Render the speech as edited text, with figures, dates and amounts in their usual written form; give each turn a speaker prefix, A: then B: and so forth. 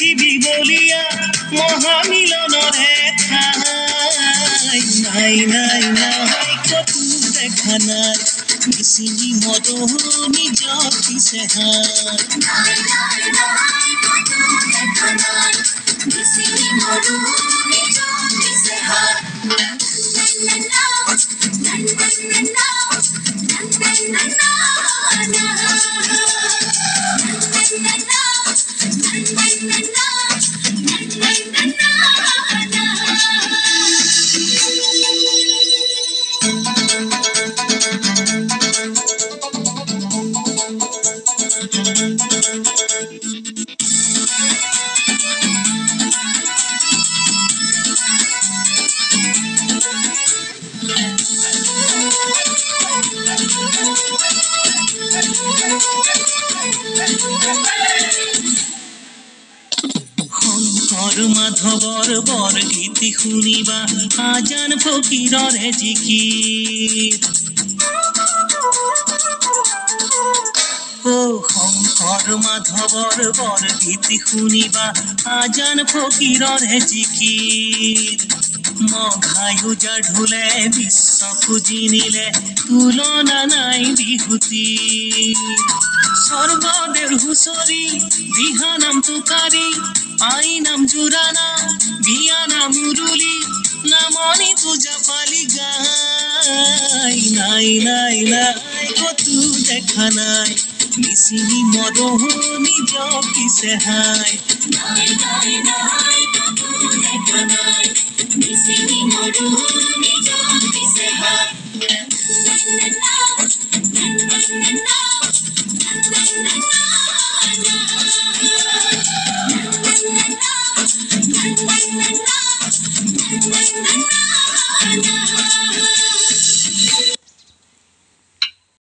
A: পৃথিৱী বলিয়া মহামিলনৰে ঠাই নাই নাই নাই কতো দেখা নাই মিচিৰি মদনী জপিছে হাই নাই নাই নাই কতো দেখা নাই মিচিৰি মদনী জপিছে হাই মাধৱৰ বৰগীত শুনিবা আজান ফকীৰৰে জিকিৰ শংকৰ মাধৱৰ বৰগীত শুনিবা আজান ফকীৰৰে জিকিৰ মঘায়ু যাৰ ঢোলে বিশ্ব পুজি নিলে তুলনা নাই বিহুতিৰ স্বৰ্গদেউৰ হুঁচৰি দিহানাম টোকাৰী আই নাম জোৰানা বিয়া নাম মুৰুলি নামনি তুজা পালি গাই নাই নাই নাই কতো দেখা নাই মিচিৰি মদনী জপিছে হাই নাই নাই নাই কতো দেখা নাই মিচিৰি মদনী জপিছে হাই